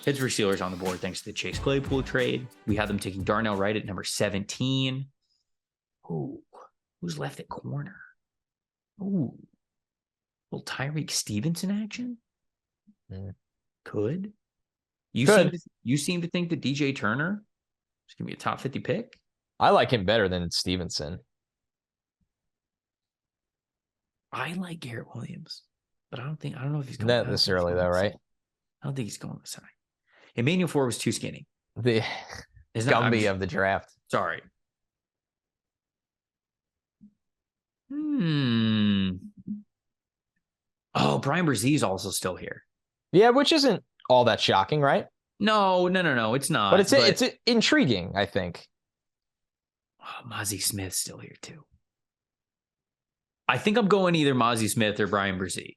Pittsburgh Steelers on the board thanks to the Chase Claypool trade. We have them taking Darnell Wright at number 17. Ooh, who's left at corner? Ooh, little Tyreek Stevenson action? Could. You seem to think that DJ Turner is going to be a top 50 pick? I like him better than Stevenson. I like Garrett Williams, but I don't know if he's going. Not this early though, right? I don't think he's going this high. Emmanuel Ford was too skinny. The Gumby of the draft. Sorry. Oh, Brian Brzee also still here. Yeah, which isn't all that shocking, right? No, it's not. But it's intriguing, I think. Oh, Mozzie Smith's still here too. I think I'm going either Mozzie Smith or Brian Brzee.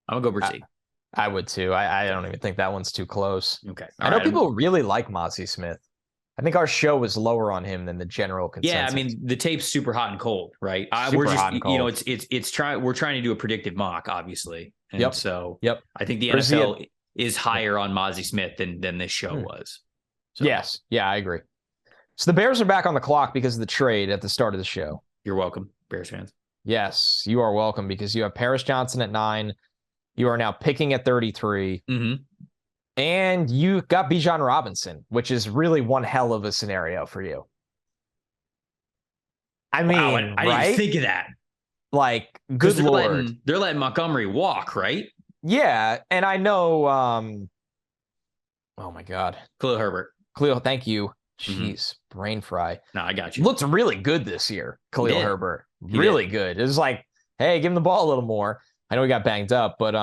I'm going to go Brzee. I would too. I don't even think that one's too close. Okay. I know people really like Mozzie Smith. I think our show was lower on him than the general consensus. Yeah, I mean the tape's super hot and cold, right? Super hot and cold. You know, we're trying to do a predictive mock, obviously, and yep. So yep. I think the NFL is higher on Mozzie Smith than this show was. So. Yes, yeah, I agree. So the Bears are back on the clock because of the trade at the start of the show. You're welcome, Bears fans. Yes, you are welcome because you have Paris Johnson at 9. You are now picking at 33. Mm-hmm. And you got Bijan Robinson, which is really one hell of a scenario for you. I mean, wow, I right? didn't even think of that. Like, good Lord. They're letting Montgomery walk, right? Yeah, and I know, oh my God. Khalil Herbert. Khalil, thank you. Jeez, brain fry. No, I got you. Looked really good this year, Khalil Herbert. Really good. It was like, hey, give him the ball a little more. I know he got banged up, but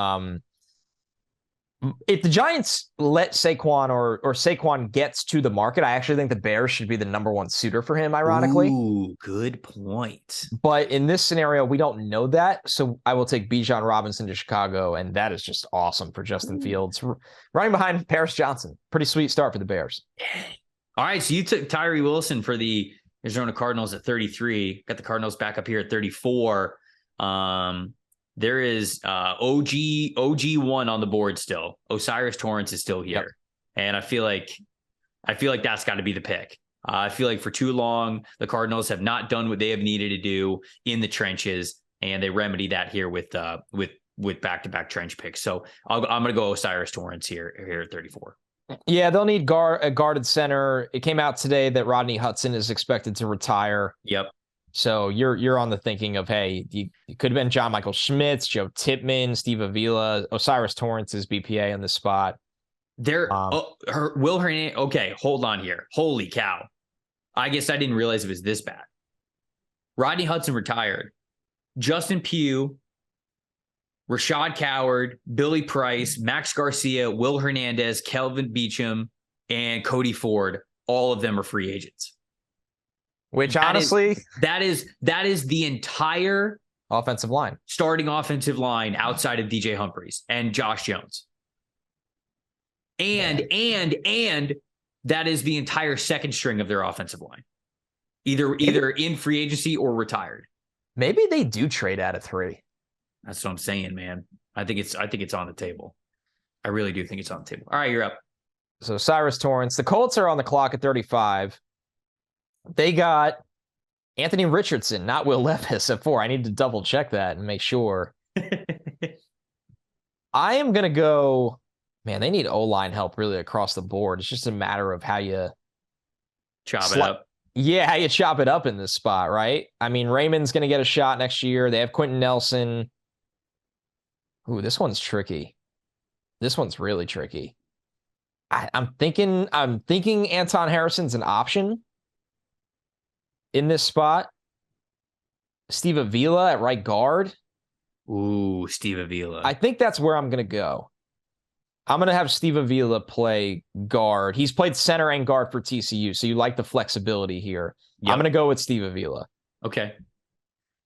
if the Giants let Saquon or Saquon gets to the market, I actually think the Bears should be the number one suitor for him, ironically. Ooh, good point. But in this scenario, we don't know that. So I will take Bijan Robinson to Chicago, and that is just awesome for Justin Fields. Running behind Paris Johnson. Pretty sweet start for the Bears. All right, so you took Tyree Wilson for the Arizona Cardinals at 33. Got the Cardinals back up here at 34. There is OG1 on the board still. Osiris Torrance is still here. Yep. And I feel like that's got to be the pick. I feel like for too long, the Cardinals have not done what they have needed to do in the trenches, and they remedy that here with back-to-back trench picks. So I'm going to go Osiris Torrance here at 34. Yeah, they'll need a guarded center. It came out today that Rodney Hudson is expected to retire. Yep. So you're on the thinking of, hey, you could have been John Michael Schmitz, Joe Tippmann, Steve Avila, Osiris Torrance's BPA on the spot. Will Hernandez. Okay, hold on here. Holy cow. I guess I didn't realize it was this bad. Rodney Hudson retired. Justin Pugh, Rashad Coward, Billy Price, Max Garcia, Will Hernandez, Kelvin Beachum, and Cody Ford. All of them are free agents. Which honestly, that is the entire offensive line, starting offensive line outside of DJ Humphries and Josh Jones. And that is the entire second string of their offensive line, either in free agency or retired. Maybe they do trade out of 3. That's what I'm saying, man. I think it's on the table. I really do think it's on the table. All right, you're up. So Cyrus Torrance, the Colts are on the clock at 35. They got Anthony Richardson, not Will Levis at 4. I need to double check that and make sure. I am going to go, man, they need O-line help really across the board. It's just a matter of how you chop it up. Yeah, how you chop it up in this spot, right? I mean, Raymond's going to get a shot next year. They have Quentin Nelson. Ooh, this one's tricky. This one's really tricky. I'm thinking Anton Harrison's an option in this spot. Steve Avila at right guard. Ooh, Steve Avila. I think that's where I'm going to go. I'm going to have Steve Avila play guard. He's played center and guard for TCU, so you like the flexibility here. Yep. I'm going to go with Steve Avila. Okay.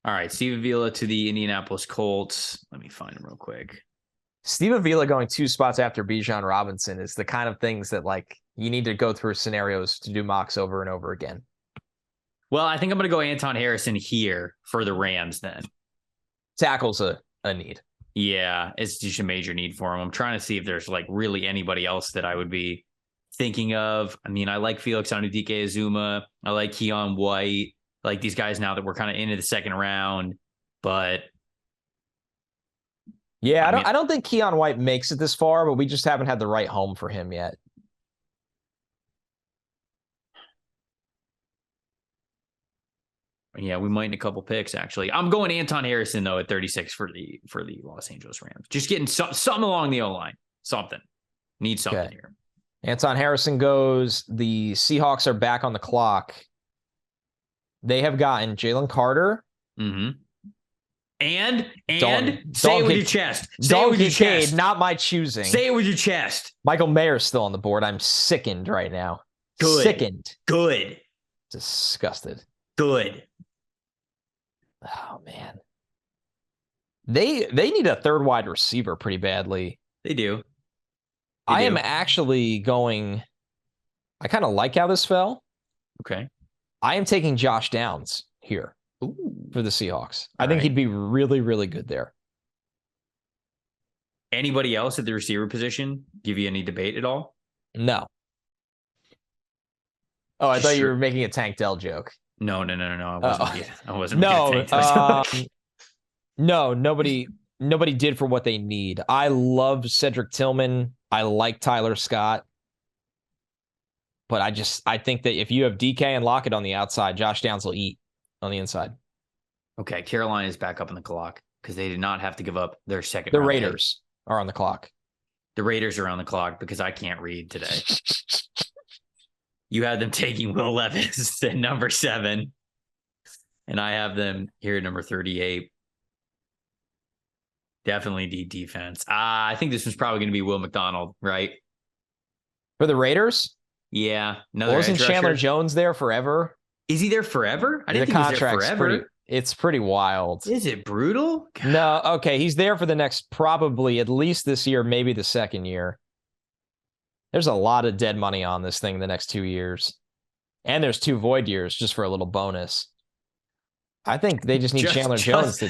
All right, Steve Avila to the Indianapolis Colts. Let me find him real quick. Steve Avila going 2 spots after Bijan Robinson is the kind of things that, like, you need to go through scenarios to do mocks over and over again. Well, I think I'm going to go Anton Harrison here for the Rams then. Tackle's a need. Yeah, it's just a major need for him. I'm trying to see if there's like really anybody else that I would be thinking of. I mean, I like Felix Anudike-Azuma. I like Keon White. I like these guys now that we're kind of into the second round. But Yeah, I mean, I don't think Keon White makes it this far, but we just haven't had the right home for him yet. yeah, we might in a couple picks actually. I'm going Anton Harrison though at 36 for the Los Angeles Rams. Just getting something along the O-line. Something. Need something here. Anton Harrison goes. The Seahawks are back on the clock. They have gotten Jalen Carter. Mm-hmm. And say it with your chest. Say it with your chest. Not my choosing. Say it with your chest. Michael Mayer's still on the board. I'm sickened right now. Good. Sickened. Good. Disgusted. Good. Oh man. They need a third wide receiver pretty badly. They do. I am actually going. I kind of like how this fell. Okay. I am taking Josh Downs here. Ooh. For the Seahawks. I think he'd be really, really good there. Anybody else at the receiver position give you any debate at all? No. Oh, I thought you were making a Tank Dell joke. No. I wasn't. No, nobody did for what they need. I love Cedric Tillman. I like Tyler Scott. But I think that if you have DK and Lockett on the outside, Josh Downs will eat on the inside. Okay, Carolina is back up on the clock because they did not have to give up their second. The Raiders are on the clock. The Raiders are on the clock because I can't read today. You had them taking Will Levis at number 7, and I have them here at number 38. Definitely need defense. I think this was probably going to be Will McDonald, right? For the Raiders? Yeah. Wasn't Chandler Jones there forever? Is he there forever? I didn't think he was there forever. It's pretty wild. Is it brutal? God. No, okay. He's there for the next, probably at least this year, maybe the second year. There's a lot of dead money on this thing the next 2 years. And there's 2 void years just for a little bonus. I think they just need Chandler Jones to...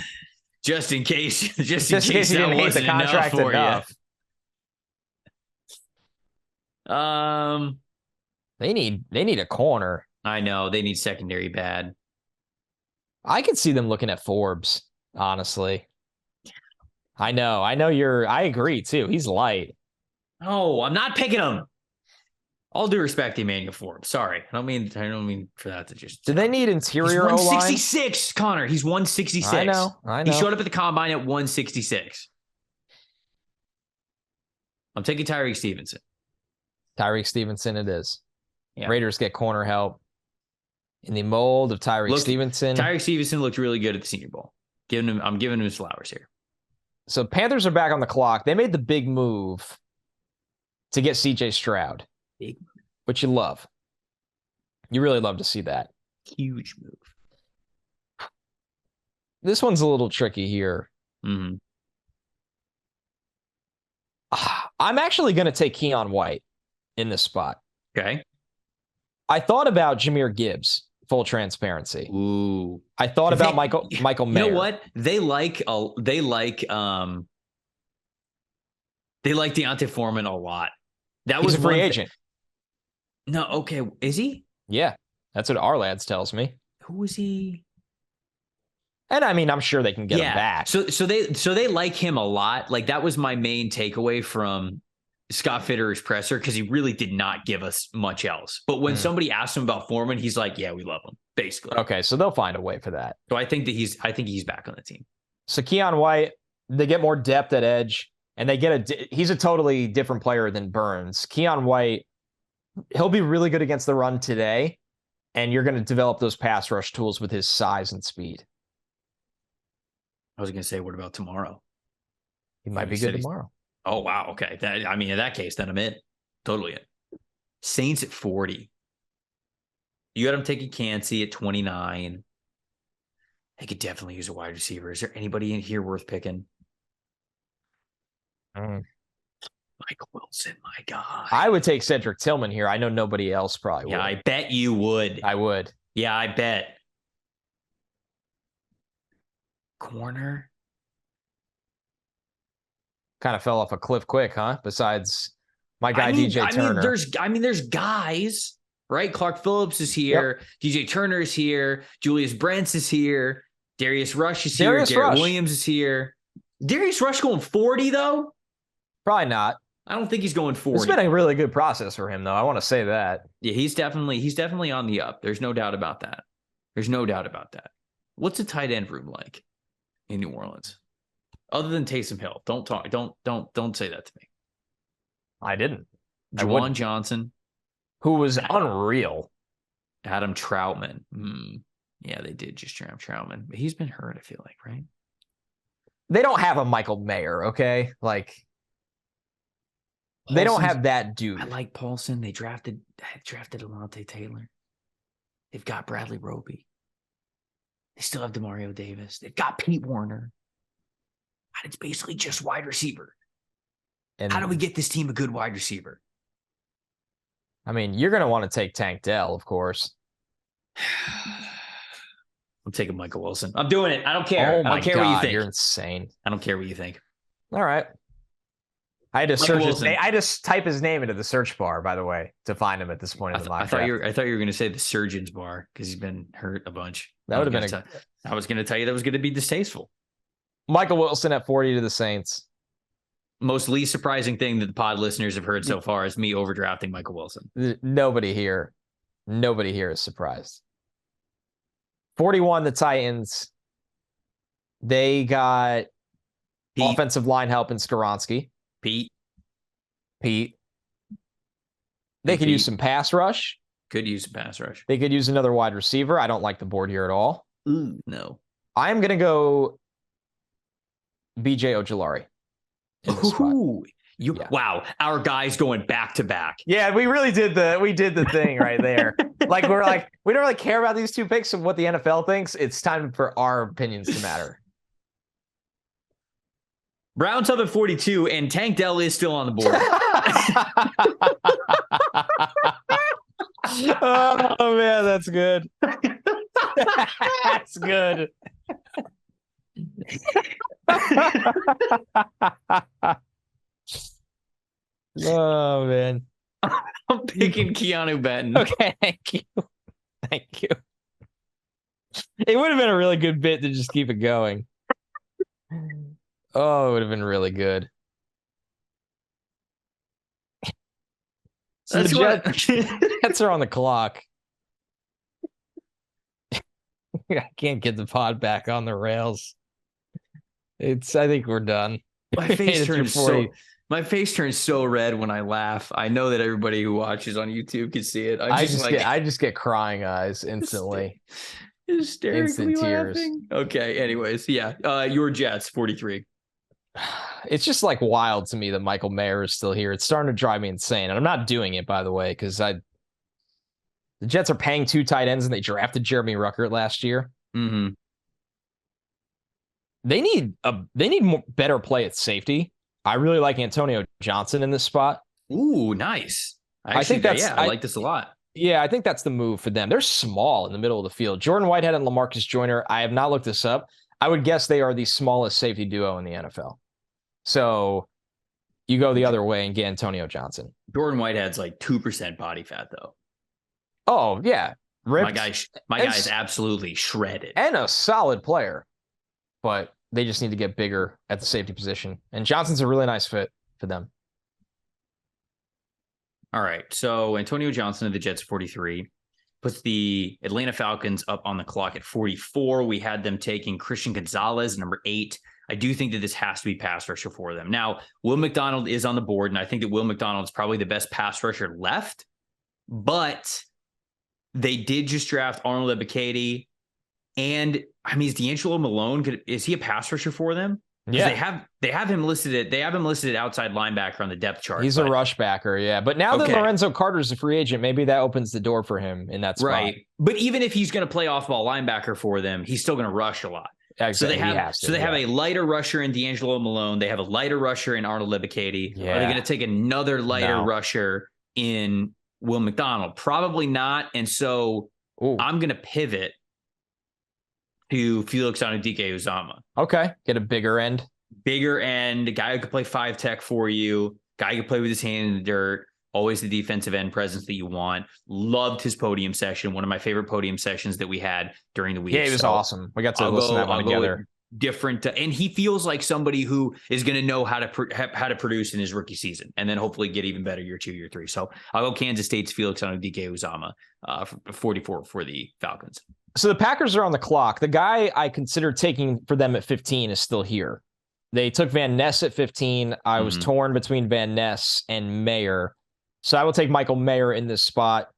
Just in case he didn't hate the contract enough. They need a corner. I know. They need secondary bad. I could see them looking at Forbes, honestly. I know I agree too. He's light. Oh, I'm not picking him. All due respect to Emmanuel Forbes. Sorry. I don't mean for that to just. Do they need interior O-line? 166, Connor. He's 166. I know. He showed up at the combine at 166. I'm taking Tyreek Stevenson. Tyreek Stevenson it is. Yeah. Raiders get corner help. In the mold of Tyreek Stevenson. Tyreek Stevenson looked really good at the Senior Bowl. I'm giving him his flowers here. So Panthers are back on the clock. They made the big move to get CJ Stroud. Big move. Which you love. You really love to see that. Huge move. This one's a little tricky here. Mm-hmm. I'm actually going to take Keon White in this spot. Okay. I thought about Jahmyr Gibbs. Full transparency. Ooh. I thought about Michael Mayer. You know what? They like Deontay Foreman a lot. He's a free agent. No, okay. Is he? Yeah. That's what our lads tells me. Who is he? And I mean, I'm sure they can get him back. So they like him a lot. Like that was my main takeaway from Scott Fitterer's presser because he really did not give us much else. But when somebody asked him about Foreman, he's like, "Yeah, we love him." Basically. Okay, so they'll find a way for that. So I think he's back on the team. So Keon White, they get more depth at edge, and they get he's a totally different player than Burns. Keon White, he'll be really good against the run today, and you're going to develop those pass rush tools with his size and speed. I was going to say, what about tomorrow? He might be good tomorrow. Oh, wow. Okay. In that case, then I'm in. Totally in. Saints at 40. You got him taking Cansey at 29. They could definitely use a wide receiver. Is there anybody in here worth picking? Mike Wilson, my God. I would take Cedric Tillman here. I know nobody else probably would. Yeah, I bet you would. I would. Yeah, I bet. Corner. kind of fell off a cliff quick, huh? Besides my guy DJ Turner. There's guys, right? Clark Phillips is here. Yep. DJ Turner is here. Julius Brents is here. Darius Rush is here. Garrett Williams is here. Darius Rush going 40 though? Probably not. I don't think he's going 40. It's been a really good process for him, though. I want to say that. Yeah, he's definitely on the up. There's no doubt about that. What's the tight end room like in New Orleans? Other than Taysom Hill. Don't say that to me. I didn't. Juwan Johnson. Who was unreal. Adam Troutman. Yeah, they did just draft Troutman. But he's been hurt, I feel like, right? They don't have a Michael Mayer, okay? Like, they don't have that dude. I like Paulson. They drafted Alontae Taylor. They've got Bradley Roby. They still have DeMario Davis. They've got Pete Warner. And it's basically just wide receiver. And how do we get this team a good wide receiver? I mean, you're going to want to take Tank Dell, of course. I'm taking Michael Wilson. I'm doing it. I don't care. I don't care what you think. You're insane. I don't care what you think. All right. I had to search his name. I just type his name into the search bar, by the way, to find him at this point in the mock draft. I thought you were going to say the surgeon's bar because he's been hurt a bunch. That would have been. I was going to tell you that was going to be distasteful. Michael Wilson at 40 to the Saints. Most least surprising thing that the pod listeners have heard so far is me overdrafting Michael Wilson. Nobody here is surprised. 41, the Titans. They got offensive line help in Skoronski. Pete. They could use some pass rush. Could use some pass rush. They could use another wide receiver. I don't like the board here at all. No. I'm going to go BJ Ojulari. Wow, our guys going back to back. Yeah, we did the thing right there. We don't really care about these two picks and what the NFL thinks. It's time for our opinions to matter. Browns up at 42, and Tank Dell is still on the board. Oh man, that's good. That's good. Oh man, I'm picking Keanu Benton. Okay, thank you. It would have been a really good bit to just keep it going. Oh, it would have been really good. So the Jets are on the clock. I can't get the pod back on the rails. I think we're done. My face turns so red when I laugh. I know that everybody who watches on YouTube can see it. I just get crying eyes instantly. Hysterically laughing. Okay. Anyways, yeah. Your Jets 43. It's just like wild to me that Michael Mayer is still here. It's starting to drive me insane. And I'm not doing it, by the way, because the Jets are paying 2 tight ends and they drafted Jeremy Ruckert last year. Mm-hmm. They need better play at safety. I really like Antonio Johnson in this spot. Ooh, nice. I like this a lot. Yeah, I think that's the move for them. They're small in the middle of the field. Jordan Whitehead and LaMarcus Joyner, I have not looked this up. I would guess they are the smallest safety duo in the NFL. So you go the other way and get Antonio Johnson. Jordan Whitehead's like 2% body fat, though. Oh, yeah. Ripped. My guy's absolutely shredded. And a solid player. But they just need to get bigger at the safety position. And Johnson's a really nice fit for them. All right. So Antonio Johnson of the Jets 43 puts the Atlanta Falcons up on the clock at 44. We had them taking Christian Gonzalez, number 8. I do think that this has to be pass rusher for them. Now, Will McDonald is on the board, and I think that Will McDonald is probably the best pass rusher left. But they did just draft Arnold Ebiketie. And I mean, is D'Angelo Malone, is he a pass rusher for them? Yeah. They have him listed at outside linebacker on the depth chart. He's a rush backer, yeah. But now that Lorenzo Carter's a free agent, maybe that opens the door for him in that spot. Right. But even if he's going to play off-ball linebacker for them, he's still going to rush a lot. Exactly. So they have a lighter rusher in D'Angelo Malone. They have a lighter rusher in Arnold Ebiketie. Yeah. Are they going to take another lighter rusher in Will McDonald? Probably not. And so I'm going to pivot to Felix Anudike-Uzomah. Okay. Get a bigger end. bigger end, a guy who could play 5 tech for you, guy who could play with his hand in the dirt, always the defensive end presence that you want. Loved his podium session. One of my favorite podium sessions that we had during the week. Yeah, it was awesome. We got to listen to that one together. Different, and he feels like somebody who is going to know how to produce in his rookie season, and then hopefully get even better year 2, year 3. So I'll go Kansas State's Felix Anudike Uzama, 44 for the Falcons. So the Packers are on the clock. The guy I considered taking for them at 15 is still here. They took Van Ness at 15. I was torn between Van Ness and Mayer. So I will take Michael Mayer in this spot.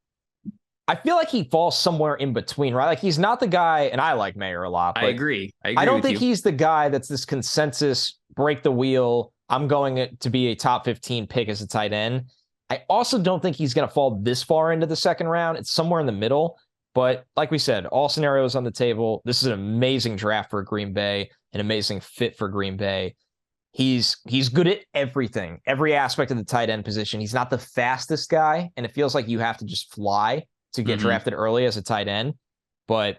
I feel like he falls somewhere in between, right? Like he's not the guy, and I like Mayer a lot. But I agree. I don't think he's the guy that's this consensus, break the wheel, I'm going to be a top 15 pick as a tight end. I also don't think he's going to fall this far into the second round. It's somewhere in the middle. But like we said, all scenarios on the table. This is an amazing draft for Green Bay, an amazing fit for Green Bay. He's good at everything, every aspect of the tight end position. He's not the fastest guy, and it feels like you have to just fly to get drafted early as a tight end. But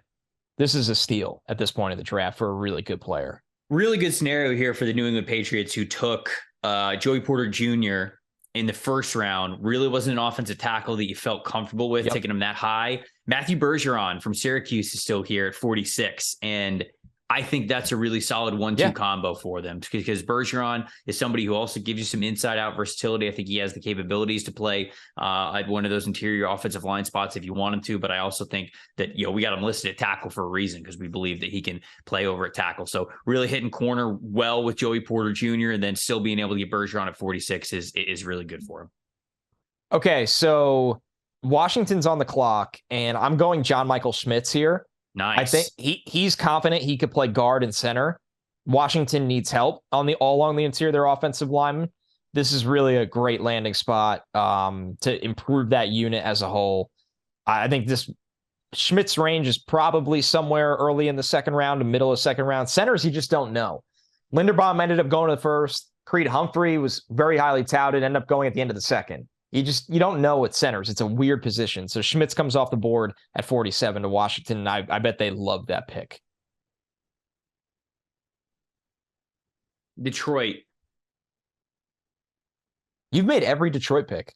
this is a steal at this point of the draft for a really good player. Really good scenario here for the New England Patriots, who took Joey Porter Jr. in the first round. Really wasn't an offensive tackle that you felt comfortable with, taking him that high. Matthew Bergeron from Syracuse is still here at 46. And I think that's a really solid 1-2 combo for them, because Bergeron is somebody who also gives you some inside out versatility. I think he has the capabilities to play at one of those interior offensive line spots if you want him to. But I also think that, we got him listed at tackle for a reason, because we believe that he can play over at tackle. So really hitting corner well with Joey Porter Jr. and then still being able to get Bergeron at 46 is really good for him. Okay, so Washington's on the clock, and I'm going John Michael Schmitz here. Nice. I think he's confident he could play guard and center. Washington needs help all along the interior of their offensive linemen. This is really a great landing spot to improve that unit as a whole. I think this Schmidt's range is probably somewhere early in the second round to middle of second round. Centers, you just don't know. Linderbaum ended up going to the first. Creed Humphrey was very highly touted, ended up going at the end of the second. You don't know at centers. It's a weird position. So Schmitz comes off the board at 47 to Washington, and I bet they love that pick. Detroit. You've made every Detroit pick.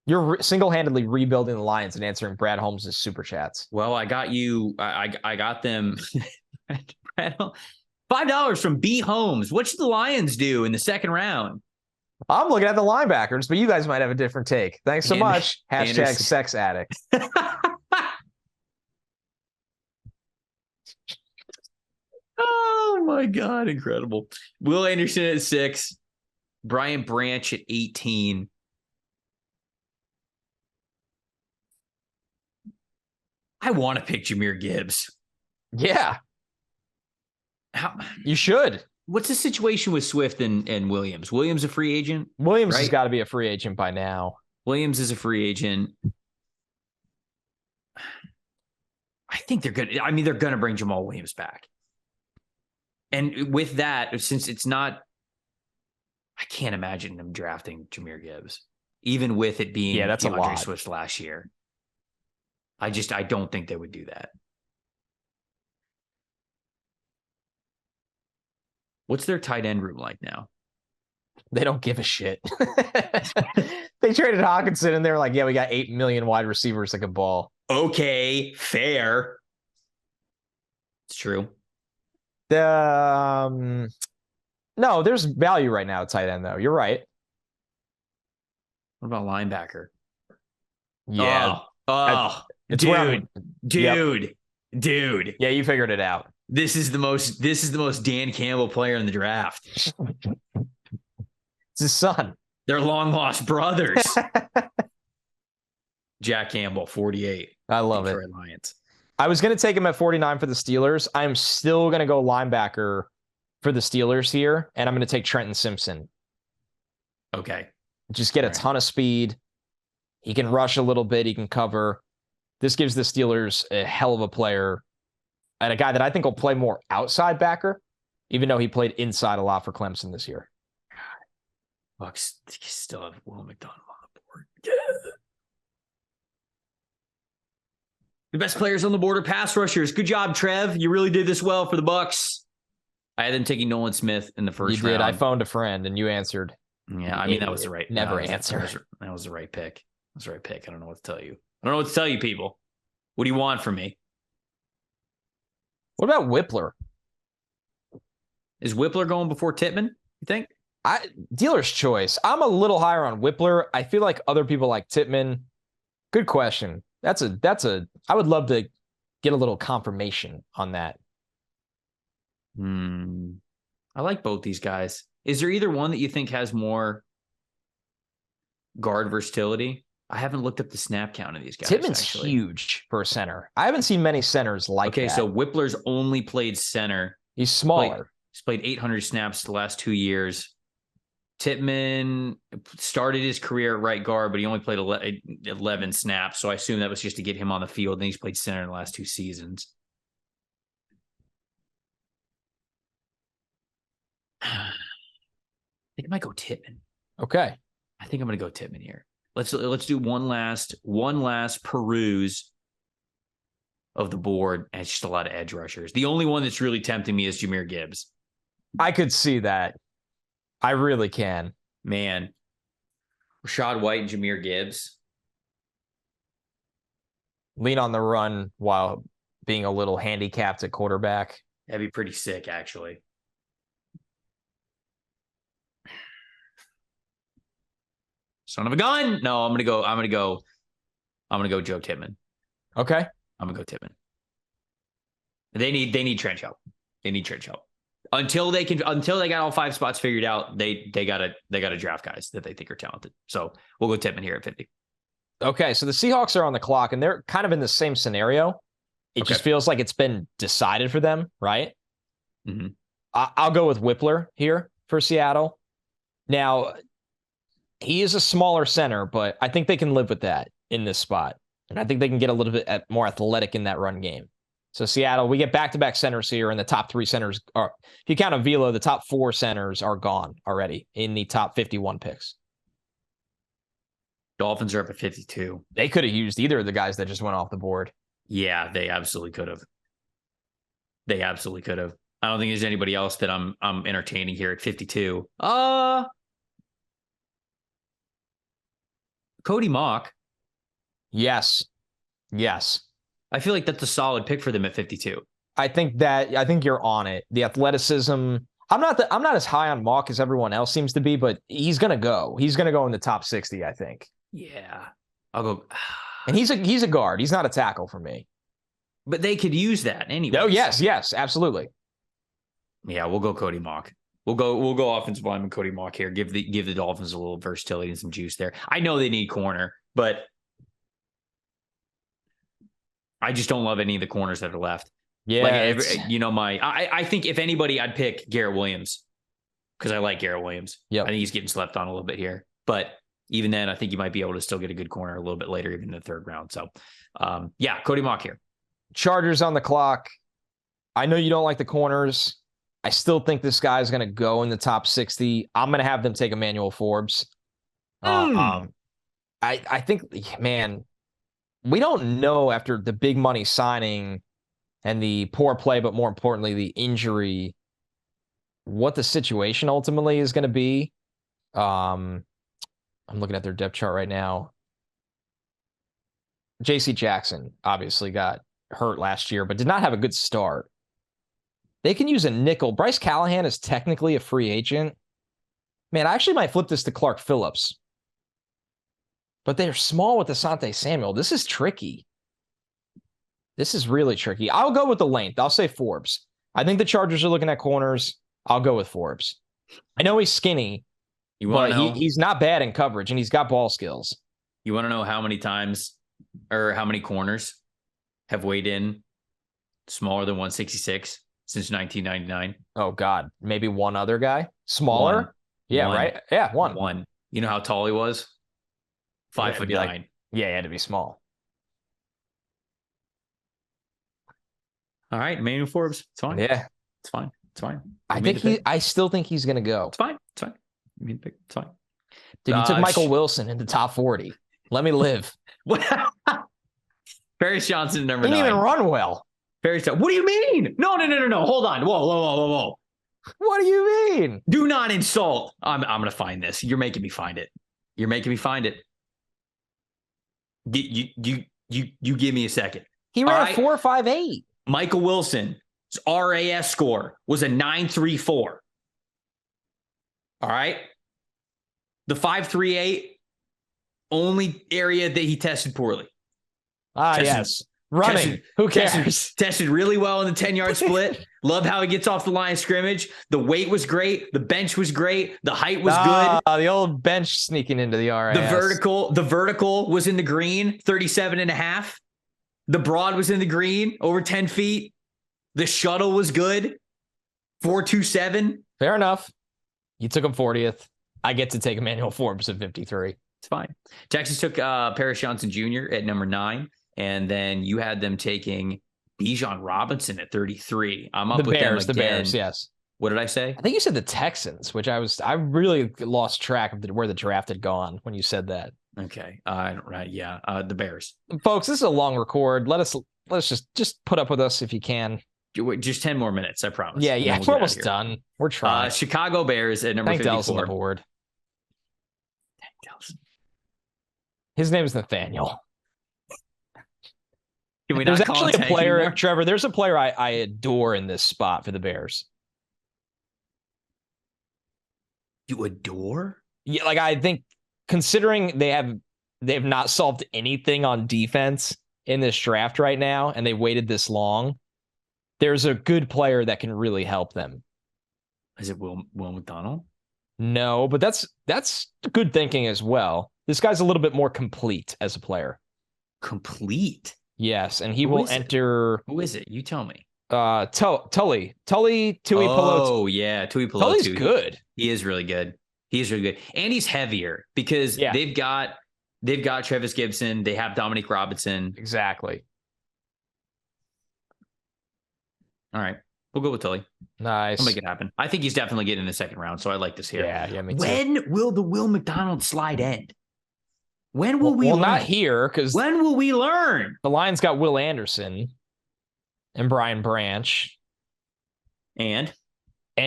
You're single-handedly rebuilding the Lions and answering Brad Holmes' super chats. Well, I got you. I got them. $5 from B Holmes. What should the Lions do in the second round? I'm looking at the linebackers, but you guys might have a different take. Thanks so much. Hashtag sex addict. Oh my God. Incredible. Will Anderson at 6, Brian Branch at 18. I want to pick Jahmyr Gibbs. Yeah. You should. What's the situation with Swift and Williams? Williams a free agent? Williams has got to be a free agent by now. Williams is a free agent. I think they're good. I mean, they're going to bring Jamal Williams back. And with that, since it's not, I can't imagine them drafting Jahmyr Gibbs, even with it being that's a lot. Swift last year. I don't think they would do that. What's their tight end room like now? They don't give a shit. They traded Hawkinson, and they're like, we got 8 million wide receivers that can ball. Okay, fair. It's true. No, there's value right now at tight end, though. You're right. What about linebacker? Yeah. Dude. Yeah, you figured it out. This is the most Dan Campbell player in the draft. It's his son. They're long lost brothers. Jack Campbell, 48. I love Detroit it. Lions. I was going to take him at 49 for the Steelers. I'm still going to go linebacker for the Steelers here, and I'm going to take Trenton Simpson. Okay. Just get a ton of speed. He can rush a little bit. He can cover. This gives the Steelers a hell of a player and a guy that I think will play more outside backer, even though he played inside a lot for Clemson this year. Bucks still have Will McDonald on the board. The best players on the board are pass rushers. Good job, Trev. You really did this well for the Bucks. I had them taking Nolan Smith in the first You did. round. I phoned a friend and you answered. Yeah, I mean, that was the right. Never that answer. That was the right pick. That was the right pick. I don't know what to tell you. I don't know what to tell you, people. What do you want from me? What about Whippler? Is Whippler going before Tippmann, you think? Dealer's choice. I'm a little higher on Whippler. I feel like other people like Tippmann. Good question. I would love to get a little confirmation on that. I like both these guys. Is there either one that you think has more guard versatility? I haven't looked up the snap count of these guys. Tippmann's huge for a center. I haven't seen many centers like that. Okay, so Whippler's only played center. He's smaller. He's played 800 snaps the last 2 years. Tippmann started his career at right guard, but he only played 11 snaps. So I assume that was just to get him on the field. Then he's played center in the last 2 seasons. I think I might go Tippmann. Okay. I think I'm going to go Tippmann here. Let's do one last peruse of the board. And it's just a lot of edge rushers. The only one that's really tempting me is Jahmyr Gibbs. I could see that. I really can. Man. Rachaad White and Jahmyr Gibbs. Lean on the run while being a little handicapped at quarterback. That'd be pretty sick, actually. Son of a gun. No, I'm gonna go Joe Tippmann. Okay. I'm gonna go Tippmann. They need trench help. They need trench help. Until they got all 5 spots figured out, they gotta draft guys that they think are talented. So we'll go Tippmann here at 50. Okay, so the Seahawks are on the clock and they're kind of in the same scenario. It just feels like it's been decided for them, right? Mm-hmm. I'll go with Whippler here for Seattle. Now, he is a smaller center, but I think they can live with that in this spot. And I think they can get a little bit more athletic in that run game. So Seattle, we get back-to-back centers here, and the top 3 centers are, if you count Avila, the top 4 centers are gone already in the top 51 picks. Dolphins are up at 52. They could have used either of the guys that just went off the board. Yeah, they absolutely could have. They absolutely could have. I don't think there's anybody else that I'm entertaining here at 52. Cody Mock. Yes. I feel like that's a solid pick for them at 52. I think you're on it. The athleticism. I'm not as high on Mock as everyone else seems to be, but he's gonna go. He's gonna go in the top 60, I think. Yeah. I'll go. And he's a guard. He's not a tackle for me. But they could use that anyway. Oh, yes, absolutely. Yeah, we'll go Cody Mock. We'll go offensive lineman Cody Mock here. Give the Dolphins a little versatility and some juice there. I know they need corner, but I just don't love any of the corners that are left. Yeah, I think if anybody, I'd pick Garrett Williams because I like Garrett Williams. Yeah, I think he's getting slept on a little bit here, but even then, I think you might be able to still get a good corner a little bit later, even in the 3rd round. So, yeah, Cody Mock here. Chargers on the clock. I know you don't like the corners. I still think this guy is going to go in the top 60. I'm going to have them take Emmanuel Forbes. I think, man, we don't know after the big money signing and the poor play, but more importantly, the injury, what the situation ultimately is going to be. I'm looking at their depth chart right now. J.C. Jackson obviously got hurt last year, but did not have a good start. They can use a nickel. Bryce Callahan is technically a free agent. Man, I actually might flip this to Clark Phillips. But they're small with Asante Samuel. This is tricky. This is really tricky. I'll go with the length. I'll say Forbes. I think the Chargers are looking at corners. I'll go with Forbes. I know he's skinny, but he's not bad in coverage, and he's got ball skills. You want to know how many times or how many corners have weighed in smaller than 166 since 1999? Oh, God. Maybe one other guy? Smaller? Right? Yeah, one. You know how tall he was? 5'9". He had to be small. All right, Emmanuel Forbes. It's fine. Yeah. It's fine. I still think he's going to go. It's fine. It's fine. Dude, you took Michael Wilson in the top 40. Let me live. Paris Johnson, number 9. He didn't even run well. Paris Johnson. What do you mean? No. Hold on. Whoa. What do you mean? Do not insult. I'm gonna find this. You're making me find it. You're making me find it. You give me a second. He ran a 4.58. Michael Wilson's RAS score was a 9.34. All right. The 5.38, only area that he tested poorly. Yes. Running. Who cares? Tested really well in the 10-yard split. Love how he gets off the line of scrimmage. The weight was great. The bench was great. The height was good. The old bench sneaking into the RAS. The vertical was in the green, 37.5. The broad was in the green, over 10 feet. The shuttle was good, 4.27. Fair enough. You took him 40th. I get to take Emmanuel Forbes at 53. It's fine. Texas took Paris Johnson Jr. at number 9. And then you had them taking Bijan Robinson at 33. I'm up with them again. The Bears, yes. What did I say? I think you said the Texans, which I really lost track of where the draft had gone when you said that. Okay. Yeah. The Bears. Folks, this is a long record. Let's just put up with us if you can. Just 10 more minutes, I promise. Yeah. We're almost done. We're trying. Chicago Bears at number 54. Delson on the board. His name is Nathaniel. There's actually a player, Trevor. There's a player I adore in this spot for the Bears. You adore? Yeah, like I think considering they have not solved anything on defense in this draft right now, and they waited this long, there's a good player that can really help them. Is it Will McDonald? No, but that's good thinking as well. This guy's a little bit more complete as a player. Complete? Yes, and he will enter. Who is it? You tell me. Tully Tuipulotu. Oh yeah, Tuipulotu. Tully's good. He is really good. And he's heavier because they've got Travis Gibson. They have Dominique Robinson. Exactly. All right, we'll go with Tully. Nice. We'll make it happen. I think he's definitely getting in the second round, so I like this here. Yeah, me too. When will the Will McDonald slide end? When will we learn? Not here, because when will we learn? The Lions got Will Anderson and Brian Branch. And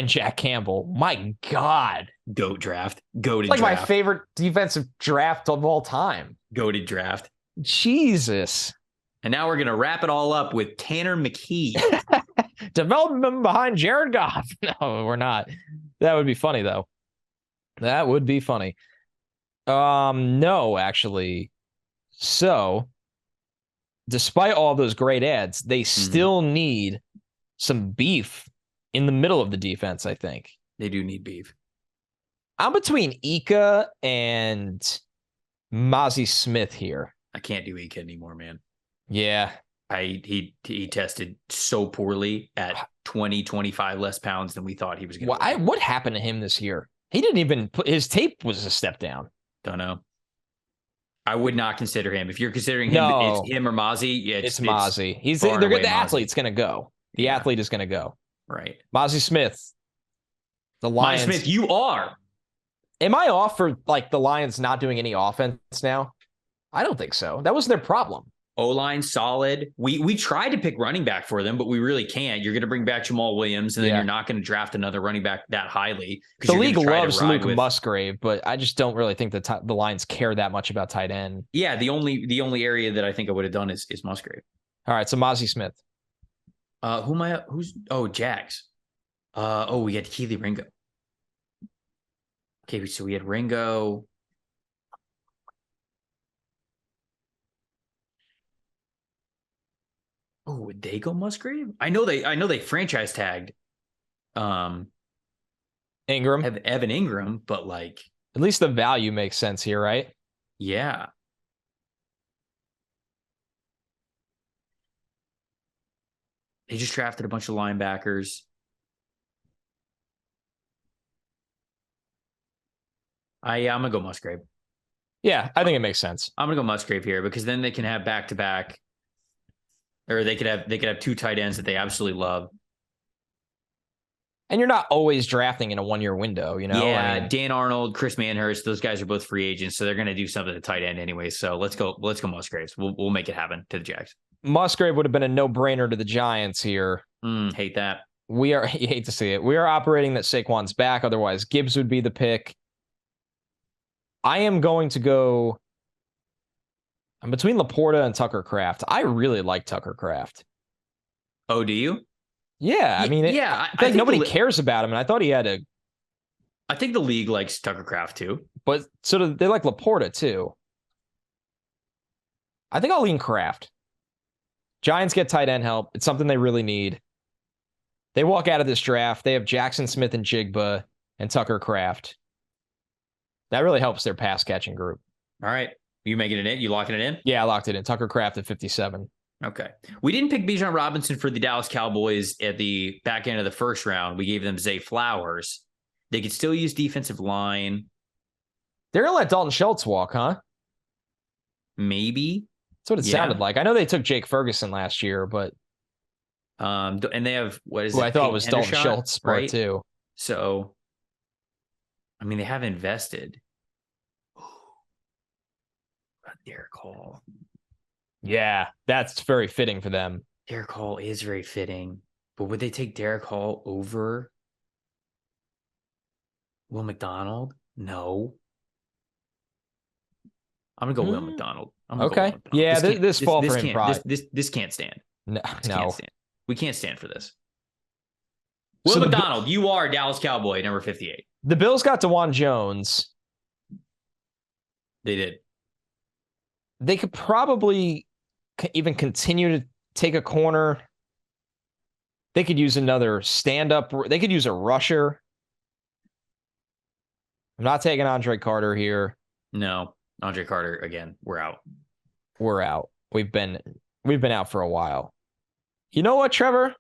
Jack Campbell. My God. Goat draft. Goated like draft. My favorite defensive draft of all time. Goated draft. Jesus. And now we're going to wrap it all up with Tanner McKee. Development behind Jared Goff. No, we're not. That would be funny, though. That would be funny. No, actually. So, despite all those great ads, they still need some beef in the middle of the defense, I think. They do need beef. I'm between Ika and Mozzie Smith here. I can't do Ika anymore, man. Yeah. He tested so poorly at 20, 25 less pounds than we thought he was going to. What happened to him this year? He didn't even put his tape was a step down. Don't know. I would not consider him. If you're considering him, it's him or Mozzie. Yeah, it's Mozzie. The athlete's going to go. The athlete is going to go. Right. Mozzie Smith. The Lions. Mozzie Smith, you are. Am I off for like the Lions not doing any offense now? I don't think so. That wasn't their problem. O-line solid. We tried to pick running back for them, but we really can't. You're going to bring back Jamal Williams, and then you're not going to draft another running back that highly. The league loves Luke Musgrave, but I just don't really think the Lions care that much about tight end. Yeah, the only area that I think I would have done is Musgrave. All right, so Mozzie Smith. Jags. We had Keely Ringo. Okay, so we had Ringo. Oh, would they go Musgrave? I know they franchise tagged Ingram. Evan Ingram, but like at least the value makes sense here, right? Yeah. They just drafted a bunch of linebackers. I'm gonna go Musgrave. Yeah, I think it makes sense. I'm gonna go Musgrave here because then they can have back-to-back. Or they could have two tight ends that they absolutely love. And you're not always drafting in a 1-year window, you know? Yeah, Dan Arnold, Chris Manhurst, those guys are both free agents, so they're going to do something to tight end anyway. So let's go Musgraves. We'll make it happen to the Jags. Musgrave would have been a no-brainer to the Giants here. Hate that. we are, you hate to see it, we are operating that Saquon's back. Otherwise, Gibbs would be the pick. I am going to go. I'm between Laporta and Tucker Kraft. I really like Tucker Kraft. Oh, do you? Yeah, I mean, I think think nobody cares about him, and I thought he had a. I think the league likes Tucker Kraft too, but sort of they like Laporta too. I think I'll lean Kraft. Giants get tight end help. It's something they really need. They walk out of this draft. They have Jackson Smith and Jigba and Tucker Kraft. That really helps their pass catching group. All right. You making it in? You locking it in? Yeah, I locked it in. Tucker Kraft at 57. Okay. We didn't pick Bijan Robinson for the Dallas Cowboys at the back end of the first round. We gave them Zay Flowers. They could still use defensive line. They're going to let Dalton Schultz walk, huh? Maybe. That's what it sounded like. I know they took Jake Ferguson last year, but. And they have, what is it? I thought it was Dalton Schultz, part right? two. So, I mean, they have invested. Derek Hall. Yeah, that's very fitting for them. Derek Hall is very fitting, but would they take Derek Hall over Will McDonald? No. I'm gonna go Will McDonald. Okay. Yeah, this fall for him. This can't stand. No, can't stand. We can't stand for this. Will McDonald, you are Dallas Cowboy, number 58. The Bills got DeJuan Jones. They did. They could probably even continue to take a corner. They could use another stand-up. They could use a rusher. I'm not taking Andre Carter here. No, Andre Carter again. We're out. We're out. We've been out for a while. You know what, Trevor?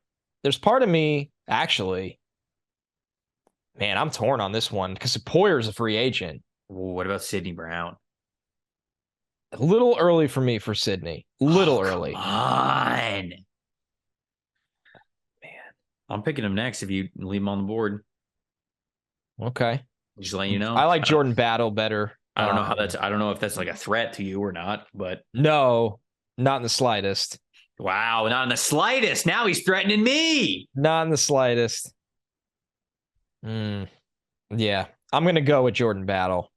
There's part of me, actually. Man, I'm torn on this one because Poyer's a free agent. What about Sidney Brown? A little early for me for Sydney. Early. Come on. Man. I'm picking him next if you leave him on the board. Okay. Just letting you know. I like Jordan Battle better. I don't know how that's I don't know if that's like a threat to you or not, but no, not in the slightest. Wow, not in the slightest. Now he's threatening me. Not in the slightest. Yeah. I'm gonna go with Jordan Battle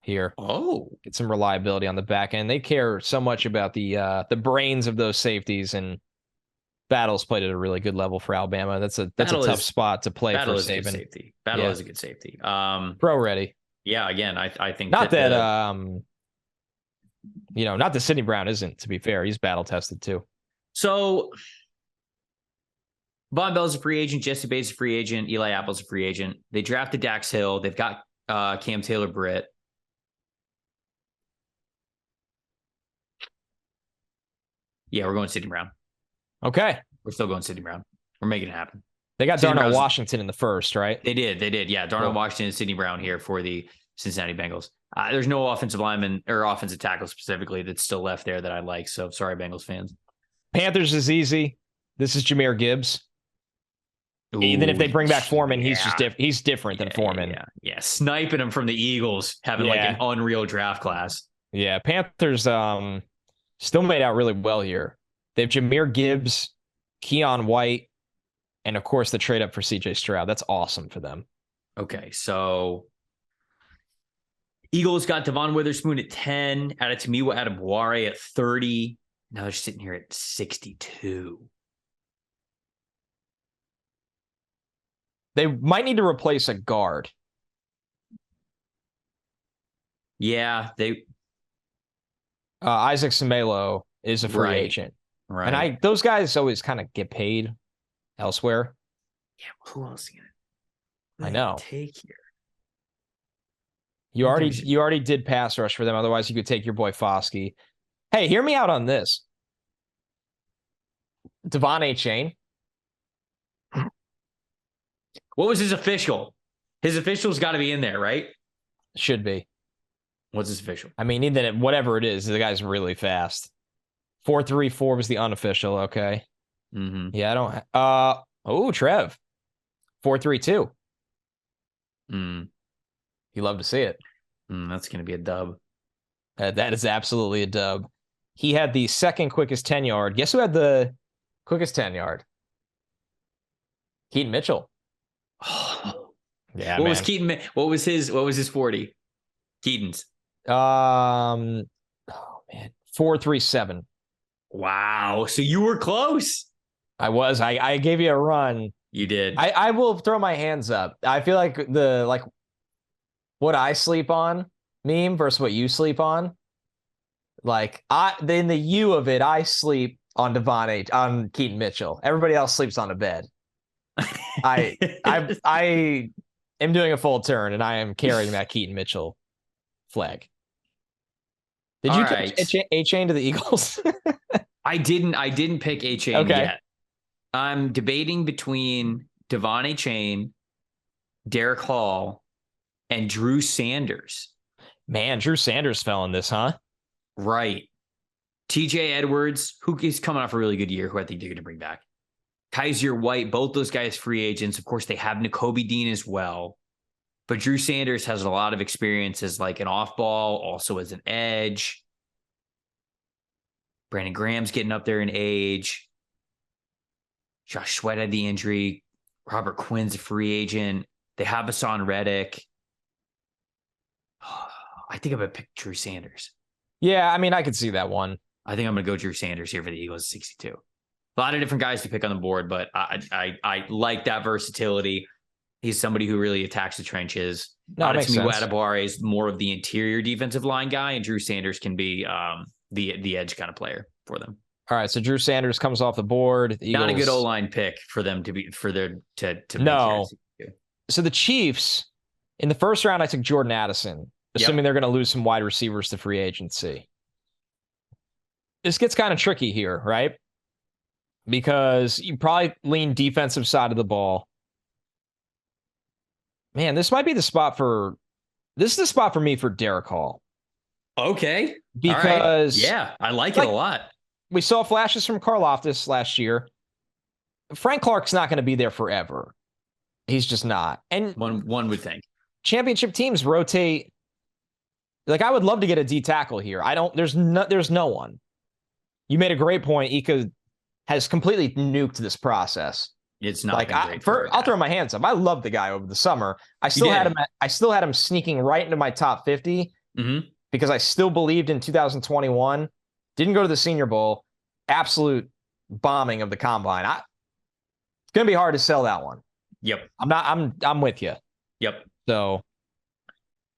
here. Oh, get some reliability on the back end. They care so much about the brains of those safeties, and Battle's played at a really good level for Alabama. That's a tough spot to play for Saban. Safety. Battle is a good safety. Pro ready. Yeah, again, I think not that not that Sidney Brown isn't, to be fair. He's battle tested too. So Von Bell's a free agent, Jesse Bates a free agent, Eli Apple's a free agent. They drafted Dax Hill. They've got Cam Taylor-Britt. Yeah, we're going Sidney Brown. Okay. We're still going Sidney Brown. We're making it happen. They got Darnell Washington in the first, right? They did. Yeah, Darnell Washington and Sidney Brown here for the Cincinnati Bengals. There's no offensive lineman or offensive tackle specifically that's still left there that I like. So sorry, Bengals fans. Panthers is easy. This is Jahmyr Gibbs. Ooh, even if they bring back Foreman, he's just he's different than Foreman. Yeah. Sniping him from the Eagles, having like an unreal draft class. Yeah, Panthers still made out really well here. They have Jahmyr Gibbs, Keon White, and of course the trade up for CJ Stroud. That's awesome for them. Okay, so Eagles got Devon Witherspoon at 10, added Tamiwa Adebawore at 30. Now they're sitting here at 62. They might need to replace a guard. Yeah, Isaac Semelo is a free agent. Right. And those guys always kind of get paid elsewhere. Yeah, who else I know. Take here. You already did pass rush for them. Otherwise, you could take your boy Foskey. Hey, hear me out on this. Devon Achane. What was his official? His official's got to be in there, right? Should be. What's his official? I mean, even whatever it is, the guy's really fast. 4.34 was the unofficial. Okay. Mm-hmm. Yeah, I don't. Trev. 4.32. You love to see it. That's going to be a dub. That is absolutely a dub. He had the second quickest 10-yard. Guess who had the quickest 10-yard? Keaton Mitchell. Oh, Yeah, what man. was Keaton? What was his 40? Keaton's. Oh man, 4.37. Wow. So you were close. I gave you a run. You did. I will throw my hands up. I feel like what I sleep on meme versus what you sleep on. Like in the U of it, I sleep on on Keaton Mitchell. Everybody else sleeps on a bed. I am doing a full turn and I am carrying that Keaton Mitchell flag. Did All you right. catch A-Chain to the Eagles? I didn't pick A-Chain Okay. yet. I'm debating between Devon A-Chain, Derek Hall, and Drew Sanders. Man, Drew Sanders fell in this, huh? Right. TJ Edwards, who is coming off a really good year, who I think they're going to bring back. Kaiser White, both those guys free agents. Of course, they have Nakobe Dean as well. But Drew Sanders has a lot of experience as like an off ball, also as an edge. Brandon Graham's getting up there in age. Josh Sweat had the injury. Robert Quinn's a free agent. They have Hassan Reddick. I think I'm going to pick Drew Sanders. Yeah, I mean, I could see that one. I think I'm going to go Drew Sanders here for the Eagles 62. A lot of different guys to pick on the board, but I like that versatility. He's somebody who really attacks the trenches. No, it makes sense. Adebawore is more of the interior defensive line guy, and Drew Sanders can be the edge kind of player for them. All right, so Drew Sanders comes off the board. The Not Eagles... a good O-line pick for them to no. So the Chiefs, in the first round, I took Jordan Addison, assuming they're going to lose some wide receivers to free agency. This gets kind of tricky here, right? Because you probably lean defensive side of the ball. Man, this might be the spot for... This is the spot for me for Derek Hall. Okay. Because... Yeah, I like it a lot. We saw flashes from Karlaftis last year. Frank Clark's not going to be there forever. He's just not. And one would think. Championship teams rotate. Like, I would love to get a D tackle here. There's no one. You made a great point. Ika has completely nuked this process. It's not like great. I'll throw my hands up. I love the guy over the summer. I still had him sneaking right into my top 50 because I still believed in 2021. Didn't go to the Senior Bowl. Absolute bombing of the combine. It's gonna be hard to sell that one. Yep. I'm with you. Yep. So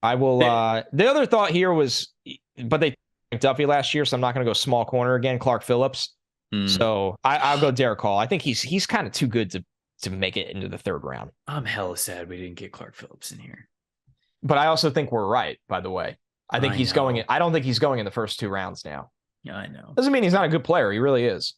I will. The other thought here was, but they took Duffy last year, so I'm not gonna go small corner again. Clark Phillips. So I'll go Derek Hall. I think he's kind of too good to make it into the third round. I'm hella sad we didn't get Clark Phillips in here. But I also think we're right. By the way, I think he's going. I don't think he's going in the first two rounds now. Yeah, I know. Doesn't mean he's not a good player. He really is.